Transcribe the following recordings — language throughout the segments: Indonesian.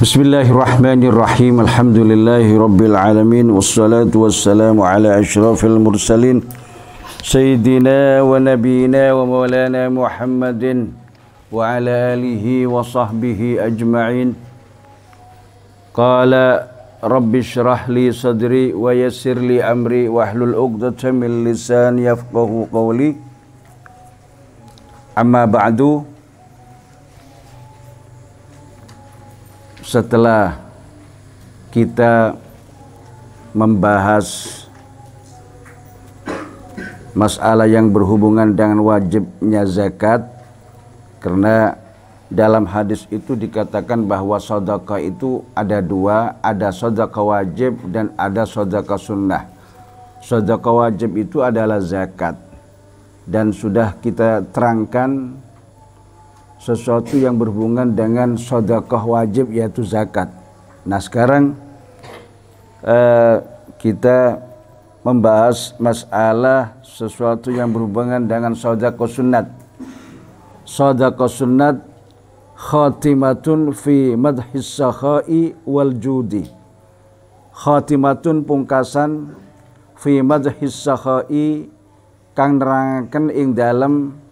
Bismillahirrahmanirrahim. Alhamdulillahi rabbil alamin. Wassalatu wassalamu ala asyrafil mursalin Sayyidina wa nabiyina wa maulana Muhammadin wa ala alihi wa sahbihi ajma'in. Qala rabbi syrah li sadri wa yassir li amri wahlul 'uqdatam min lisani yafqahu qawli. Amma ba'du. Setelah kita membahas masalah yang berhubungan dengan wajibnya zakat, karena dalam hadis itu dikatakan bahwa sedekah itu ada dua, ada sedekah wajib dan ada sedekah sunnah. Sedekah wajib itu adalah zakat, dan sudah kita terangkan sesuatu yang berhubungan dengan sedekah wajib yaitu zakat. Nah sekarang kita membahas masalah sesuatu yang berhubungan dengan sedekah sunnat. Sedekah sunnat khatimatun fi madhis sakhai wal judi. Khatimatun pungkasan fi madhis sakhai kang nerangaken ing dalem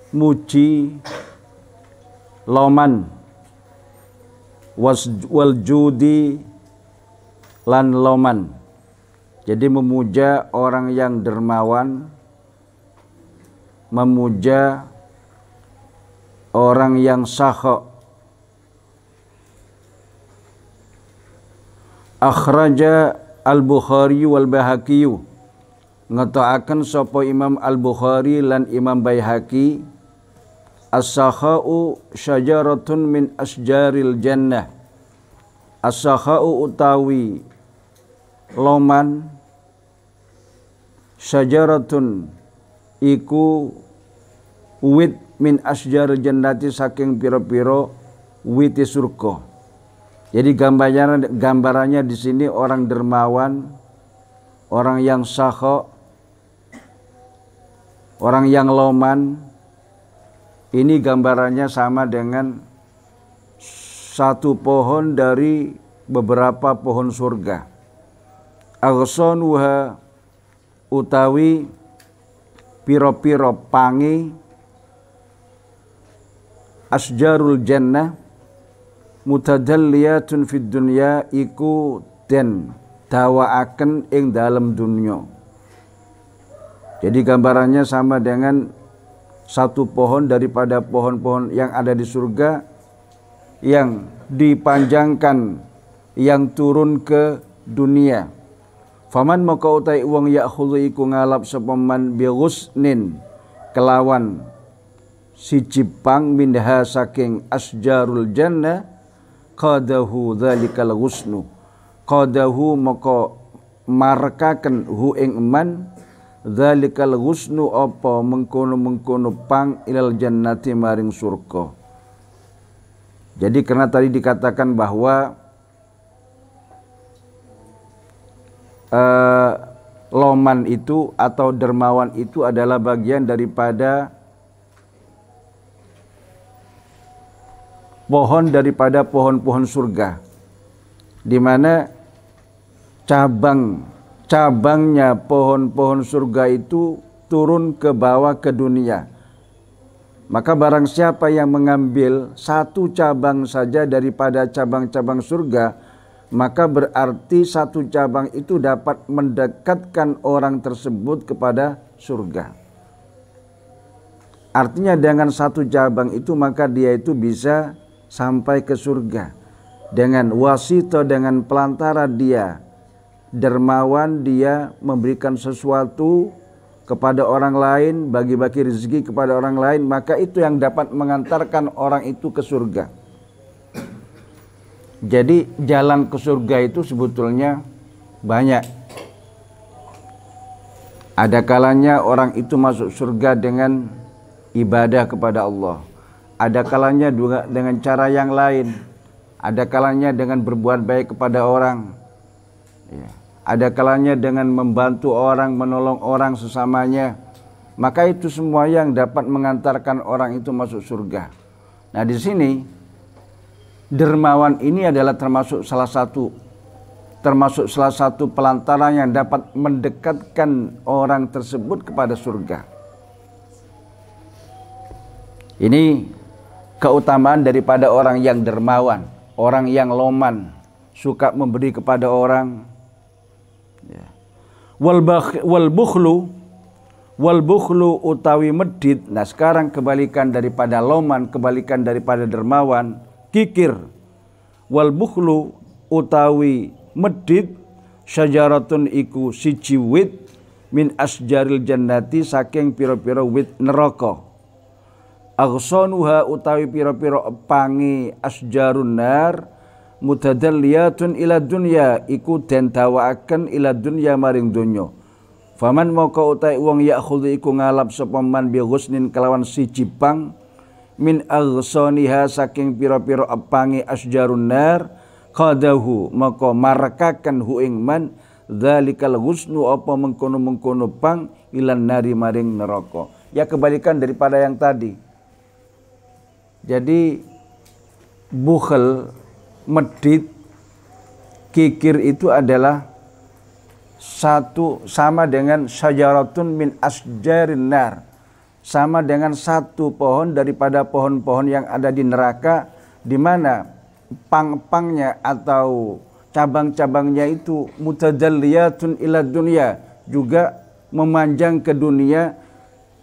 muji loman wal judi lan loman. Jadi memuja orang yang dermawan, memuja orang yang sakha. Akhraja al-Bukhari wal Baihaqi, ngetoaken sapa Imam Al-Bukhari lan Imam Baihaqi, as-sakha'u syajaratun min asjaril jannah. As-sakha'u utawi loman, syajaratun iku wit min asjaril jannati saking pira-pira witi surga. Jadi gambarannya di sini orang dermawan, orang yang sakha, orang yang loman. Ini gambarannya sama dengan satu pohon dari beberapa pohon surga. Aghsanuha utawi piro-piro pangi asjarul jannah mutadalliyatun fid dunya iku den dawaaken ing dalam dunya. Jadi gambarannya sama dengan satu pohon daripada pohon-pohon yang ada di surga yang dipanjangkan, yang turun ke dunia. Faman maka utai wong ya'khudhu iku ngalap sapa man bi ghusnin kelawan siji pang minha saking asjarul jannah qadahu dzalikal ghusnu. Qadahu maka markaken hu ing man dzalikal ghusnu apa mengkono-mengkono pang ilal jannati maring surga. Jadi karena tadi dikatakan bahwa loman itu atau dermawan itu adalah bagian daripada pohon daripada pohon-pohon surga, di mana cabangnya pohon-pohon surga itu turun ke bawah ke dunia. Maka barang siapa yang mengambil satu cabang saja daripada cabang-cabang surga, maka berarti satu cabang itu dapat mendekatkan orang tersebut kepada surga. Artinya dengan satu cabang itu maka dia itu bisa sampai ke surga. Dengan wasito, dengan pelantara dia dermawan, dia memberikan sesuatu kepada orang lain, bagi-bagi rezeki kepada orang lain, maka itu yang dapat mengantarkan orang itu ke surga. Jadi jalan ke surga itu sebetulnya banyak. Ada kalanya orang itu masuk surga dengan ibadah kepada Allah. Ada kalanya juga dengan cara yang lain. Ada kalanya dengan berbuat baik kepada orang. Ya. Ada kalanya dengan membantu orang, menolong orang sesamanya. Maka itu semua yang dapat mengantarkan orang itu masuk surga. Nah di sini dermawan ini adalah termasuk salah satu pelantara yang dapat mendekatkan orang tersebut kepada surga. Ini keutamaan daripada orang yang dermawan, orang yang loman, suka memberi kepada orang. Ya. Wal bukhlu utawi medit. Nah, sekarang kebalikan daripada loman, kebalikan daripada dermawan, kikir. Wal bukhlu utawi medit, syajaratun iku siji wit min asjaril jannati saking pira-pira wit neraka. Aghsanuha utawi pira-pira pangi asjarun nar mutadalliyatun ila dunya iku den dawaaken ila dunya maring donya. Faman moko utawi wong yakhudhu iku ngalap sapa man bi ghusnin kelawan siji pang min aghsaniha saking pira-pira pangi asjarun nar qadahu maka marakaken hu ing man dzalikal ghusnu apa mengkono-mengkono pang ilan nari maring neraka. Ya kebalikan daripada yang tadi. Jadi bukhel, medit, kikir itu adalah satu sama dengan syajaratun min asjarin nar, sama dengan satu pohon daripada pohon-pohon yang ada di neraka, di mana pang-pangnya atau cabang-cabangnya itu mutadalliyatun ila dunya, juga memanjang ke dunia,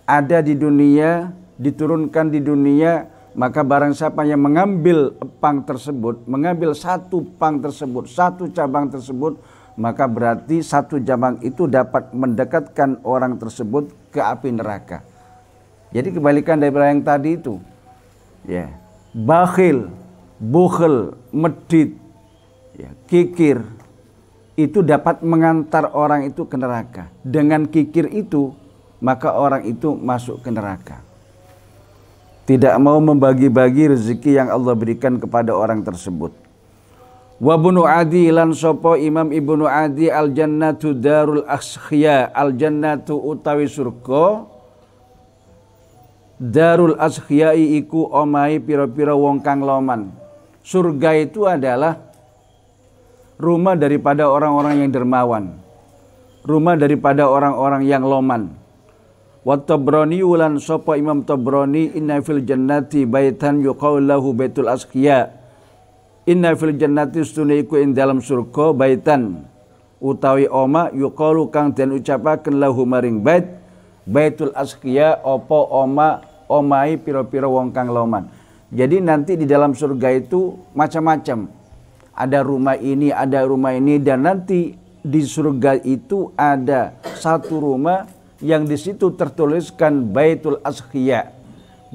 ada di dunia, diturunkan di dunia. Maka barang siapa yang mengambil pang tersebut, mengambil satu pang tersebut, satu cabang tersebut, maka berarti satu cabang itu dapat mendekatkan orang tersebut ke api neraka. Jadi kebalikan daripada yang tadi itu. Ya. Bakhil, bukhel, medit, ya, kikir itu dapat mengantar orang itu ke neraka. Dengan kikir itu, maka orang itu masuk ke neraka. Tidak mau membagi-bagi rezeki yang Allah berikan kepada orang tersebut. Wa bunu adi lan sopo Imam Ibnu Adi al jannatu darul askhya, al jannatu utawi surga, darul askhiyai iku omai pira-pira wong kang loman. Surga itu adalah rumah daripada orang-orang yang dermawan, rumah daripada orang-orang yang loman. Wa Tabrani ulan sapa Imam Tabrani inna fil jannati baitan yuqalu lahu baitul asqiya. Inna fil jannati sunai iku ing dalam surga baitan utawi oma yuqalu kang den ucapaken lahu maring baitul asqiya apa oma omai pira-pira wong kang loman. Jadi nanti di dalam surga itu macam-macam. Ada rumah ini, ada rumah ini, dan nanti di surga itu ada satu rumah yang di situ tertuliskan Baitul Asqiya.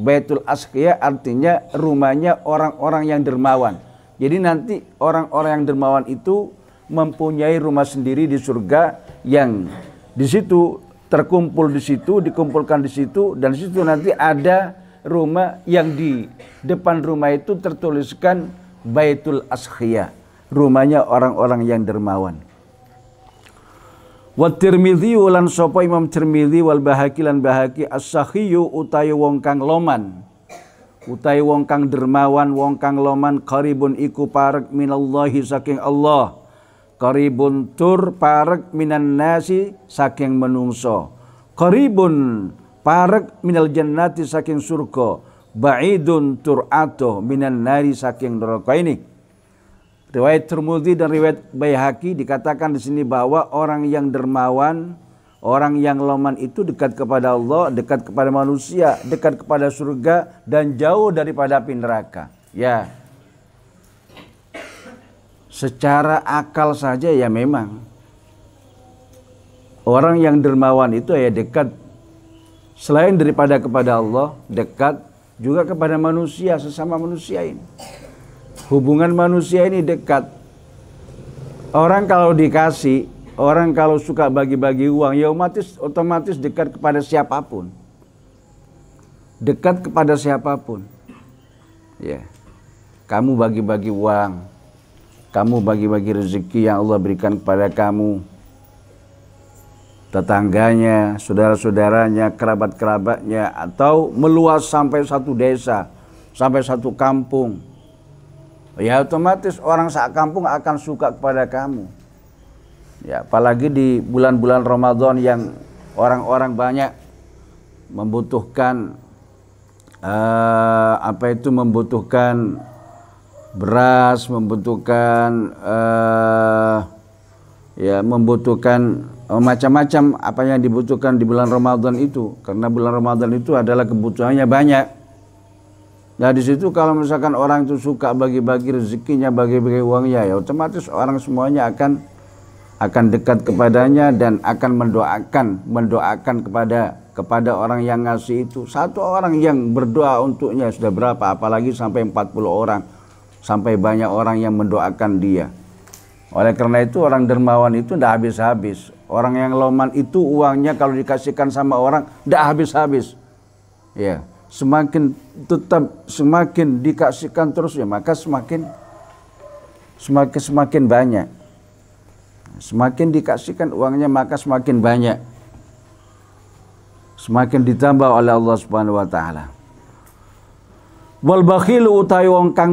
Baitul Asqiya artinya rumahnya orang-orang yang dermawan. Jadi nanti orang-orang yang dermawan itu mempunyai rumah sendiri di surga yang di situ terkumpul di situ, dikumpulkan di situ, dan di situ nanti ada rumah yang di depan rumah itu tertuliskan Baitul Asqiya, rumahnya orang-orang yang dermawan. Wa Tirmidzi lan sapa Imam Tirmidzi wal Bahaqi lan Bahaqi as-sakhiyu utawi wong kang loman, utawi wong kang dermawan, wong kang loman, qaribun iku parek minallahi saking Allah, qaribun tur parek minan nasi saking menungso, qaribun parek minal jannati saking surga, ba'idun tur atuh minan nari saking neraka. Ini riwayat Tirmidzi dan riwayat Baihaqi dikatakan di sini bahwa orang yang dermawan, orang yang loman itu dekat kepada Allah, dekat kepada manusia, dekat kepada surga, dan jauh daripada api neraka. Ya, secara akal saja ya memang orang yang dermawan itu ya dekat, selain daripada kepada Allah, dekat juga kepada manusia, sesama manusia ini. Hubungan manusia ini dekat. Orang kalau dikasih, orang kalau suka bagi-bagi uang, ya otomatis dekat kepada siapapun. Dekat kepada siapapun. Ya. Kamu bagi-bagi uang, kamu bagi-bagi rezeki yang Allah berikan kepada kamu. Tetangganya, saudara-saudaranya, kerabat-kerabatnya, atau meluas sampai satu desa, sampai satu kampung. ya otomatis orang sak kampung akan suka kepada kamu. Ya, apalagi di bulan-bulan Ramadan yang orang-orang banyak membutuhkan membutuhkan beras, membutuhkan membutuhkan macam-macam apa yang dibutuhkan di bulan Ramadan itu, karena bulan Ramadan itu adalah kebutuhannya banyak. Nah di situ kalau misalkan orang itu suka bagi-bagi rezekinya, bagi-bagi uangnya, ya otomatis orang semuanya akan dekat kepadanya dan akan mendoakan kepada orang yang ngasih itu. Satu orang yang berdoa untuknya sudah berapa, apalagi sampai 40 orang, sampai banyak orang yang mendoakan dia. Oleh karena itu orang dermawan itu tidak habis-habis. Orang yang loman itu uangnya kalau dikasihkan sama orang tidak habis-habis. Ya, semakin dikasihkan terus ya, maka semakin banyak. Semakin dikasihkan uangnya maka semakin banyak. Semakin ditambah oleh Allah Subhanahu wa taala. Wal bakhilu utawi wong kang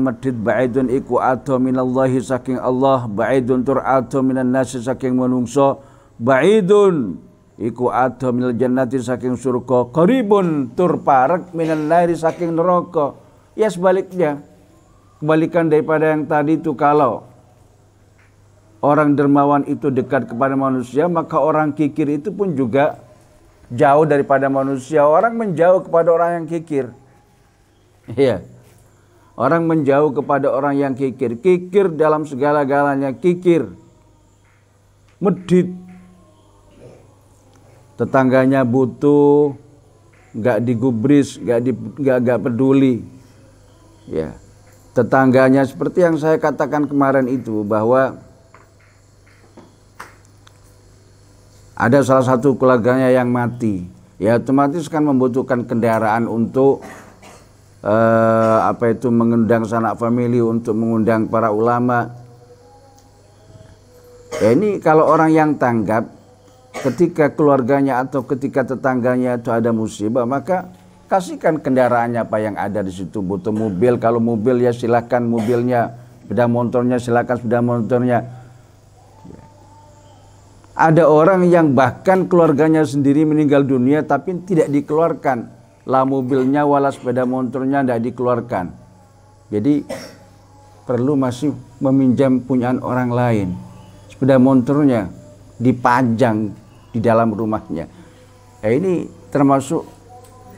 medhit, ba'idun iku ado minallahi saking Allah, ba'idun tur ado minan nasi saking manungsa, ba'idun iku ado minal jannati saking surga, qaribun tur parek minan nari saking neraka. Ya sebaliknya, kebalikan daripada yang tadi itu, kalau orang dermawan itu dekat kepada manusia, maka orang kikir itu pun juga jauh daripada manusia. Orang menjauh kepada orang yang kikir. Iya. Orang menjauh kepada orang yang kikir. Kikir dalam segala-galanya, kikir. Medit. Tetangganya butuh, enggak digubris, enggak peduli. Ya. Tetangganya seperti yang saya katakan kemarin itu, bahwa ada salah satu keluarganya yang mati, ya otomatis kan membutuhkan kendaraan untuk mengundang sanak famili, untuk mengundang para ulama. Ya, ini kalau orang yang tanggap, ketika keluarganya atau ketika tetangganya itu ada musibah, maka kasihkan kendaraannya apa yang ada di situ. Butuh mobil, kalau mobil ya silakan mobilnya, sepeda motornya silakan sepeda motornya. Ada orang yang bahkan keluarganya sendiri meninggal dunia tapi tidak dikeluarkan, lah mobilnya wala sepeda motornya tidak dikeluarkan. Jadi perlu masih meminjam punyaan orang lain. Sepeda motornya dipajang di dalam rumahnya. Ini termasuk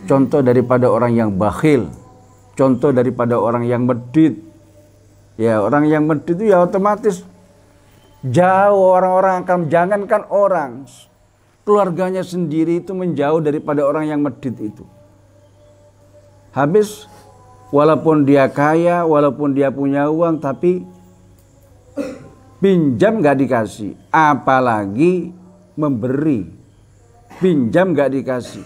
contoh daripada orang yang bakhil, contoh daripada orang yang medit. Ya, orang yang medit itu ya otomatis jauh, orang-orang akan, jangankan orang, keluarganya sendiri itu menjauh daripada orang yang medit itu. Habis, walaupun dia kaya, walaupun dia punya uang, tapi pinjam gak dikasih, apalagi memberi, pinjam gak dikasih.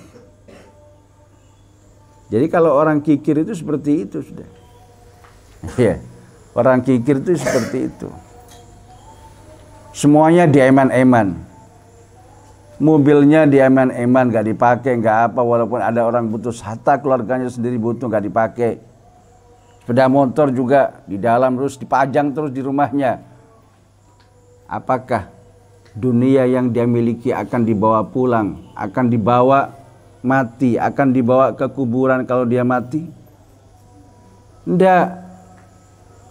Jadi kalau orang kikir itu seperti itu sudah. Ya, orang kikir itu seperti itu. Semuanya dieman-eman, mobilnya dieman-eman, gak dipakai, gak apa, walaupun ada orang butuh, hatta keluarganya sendiri butuh, gak dipakai. Sepeda motor juga di dalam terus dipajang terus di rumahnya. Apakah dunia yang dia miliki akan dibawa pulang, akan dibawa mati, akan dibawa ke kuburan kalau dia mati? Tidak.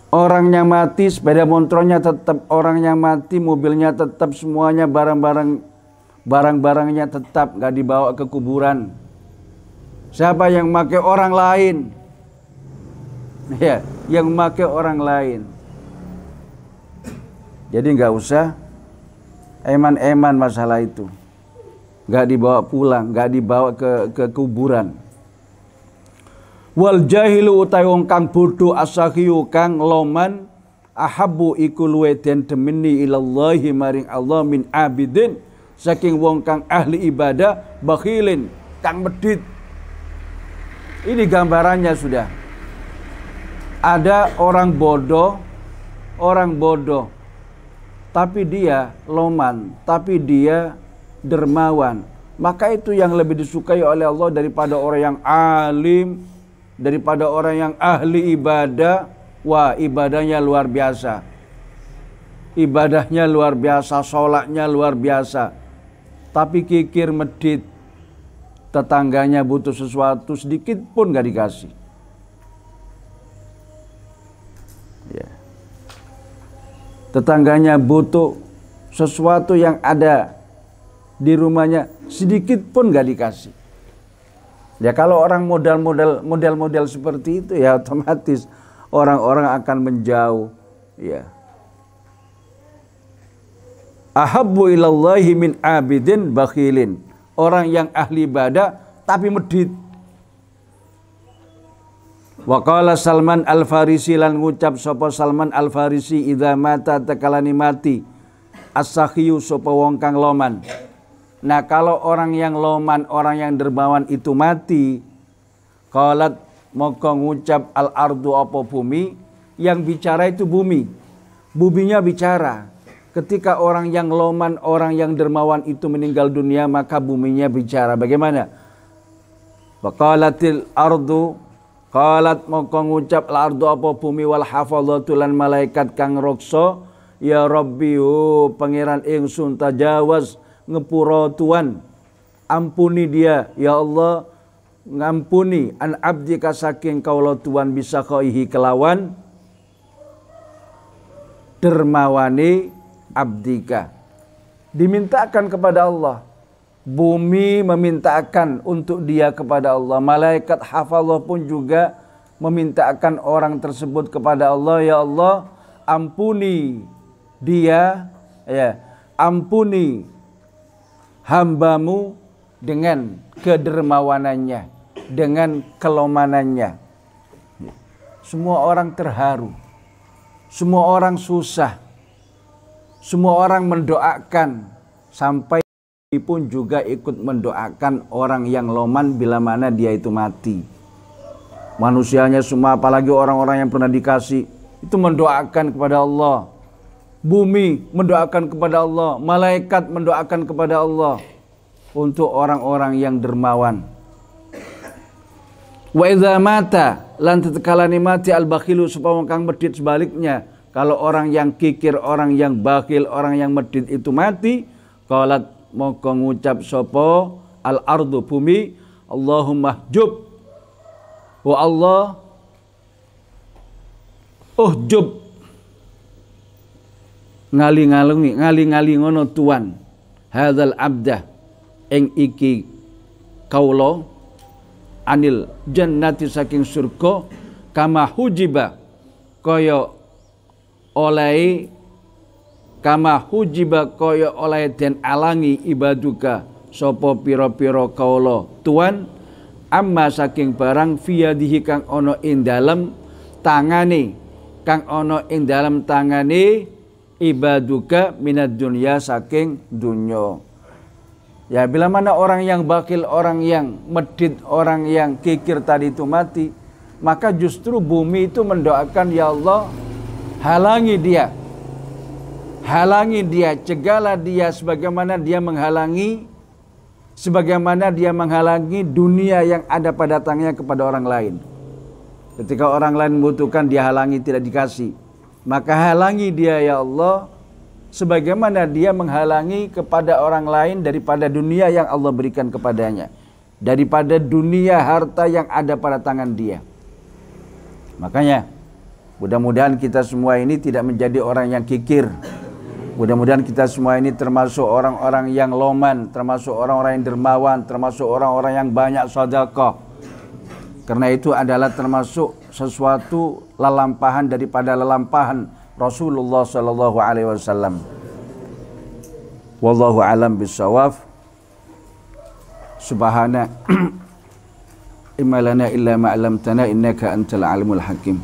Orangnya mati, sepeda motornya tetap, orangnya mati, mobilnya tetap, semuanya barang-barangnya tetap gak dibawa ke kuburan. Siapa yang memakai? Orang lain. Ya, yang memakai orang lain. Jadi gak usah eman-eman masalah itu. Gak dibawa pulang, gak dibawa ke kuburan. Wal jahilu utai wong kang bodoh, asahiyu kang loman, ahabbu iku luwe den demeni ilallahi maring Allah min abidin saking wong kang ahli ibadah, bakhilin kang medit. Ini gambarannya sudah. Ada orang bodoh, tapi dia loman, tapi dia dermawan. Maka itu yang lebih disukai oleh Allah daripada orang yang alim, daripada orang yang ahli ibadah. Wah, ibadahnya luar biasa. Ibadahnya luar biasa, sholatnya luar biasa. Tapi kikir medit, tetangganya butuh sesuatu sedikit pun gak dikasih. Ya. Tetangganya butuh sesuatu yang ada di rumahnya sedikit pun gak dikasih. Ya kalau orang model seperti itu ya otomatis orang-orang akan menjauh. Ya. Ahabbu ilallahi min abidin bakhilin. Orang yang ahli ibadah tapi medit. Wa qala Salman Al-Farisi lan ngucap sapa Salman Al-Farisi idza mata takalani mati as-sakhiyu sapa wong kang loman. Nah, kalau orang yang loman, orang yang dermawan itu mati, qalat moko ngucap al-ardu apa bumi, yang bicara itu bumi. Buminya bicara. Ketika orang yang loman, orang yang dermawan itu meninggal dunia, maka buminya bicara. Bagaimana? Faqalatil ardu, qalat moko ngucap al-ardu apa bumi wal hafadhatu lan malaikat kang rokso, ya Rabbi pangeran ingsun tajawaz ngepuro Tuhan, ampuni dia ya Allah, ngampuni an abdika saking kaula Tuhan bisa khaihi kelawan dermawane abdika. Dimintakan kepada Allah, bumi memintakan untuk dia kepada Allah, malaikat hafallah pun juga memintakan orang tersebut kepada Allah, ya Allah ampuni dia, ya ampuni hambamu dengan kedermawanannya, dengan kelomanannya. Semua orang terharu, semua orang susah, semua orang mendoakan, sampai pun juga ikut mendoakan orang yang loman bila mana dia itu mati. Manusianya semua, apalagi orang-orang yang pernah dikasih, itu mendoakan kepada Allah. Bumi mendoakan kepada Allah, malaikat mendoakan kepada Allah untuk orang-orang yang dermawan. Wa idza mata lan takalani mati al-bakhilu supaya kang medit sebaliknya. Kalau orang yang kikir, orang yang bakhil, orang yang medit itu mati, qalat moko ngucap sapa al-ardu bumi, Allahumma hjub. Wa Allah uhjub ngali ngono tuan hadzal abdah ing iki kaulo anil jannati saking surga kama hujiba kaya oleh den alangi ibaduka sapa pira-pira kaulo tuan amma saking barang fiyadihi kang ana ing dalem tangane ibaduka minad dunya saking dunya. Ya bila mana orang yang bakil, orang yang medit, orang yang kikir tadi itu mati, maka justru bumi itu mendoakan, ya Allah halangi dia, cegahlah dia sebagaimana dia menghalangi dunia yang ada pada tangannya kepada orang lain. Ketika orang lain membutuhkan, dia halangi, tidak dikasih. Maka halangi dia ya Allah, sebagaimana dia menghalangi kepada orang lain daripada dunia yang Allah berikan kepadanya, daripada dunia harta yang ada pada tangan dia. Makanya mudah-mudahan kita semua ini tidak menjadi orang yang kikir. Mudah-mudahan kita semua ini termasuk orang-orang yang loman, termasuk orang-orang yang dermawan, termasuk orang-orang yang banyak sedekah. Karena itu adalah termasuk sesuatu lelampahan daripada lelampahan Rasulullah sallallahu alaihi wasallam. Wallahu alam bisawab. Subhana imma lana illa ma 'allamtana innaka antal alimul hakim.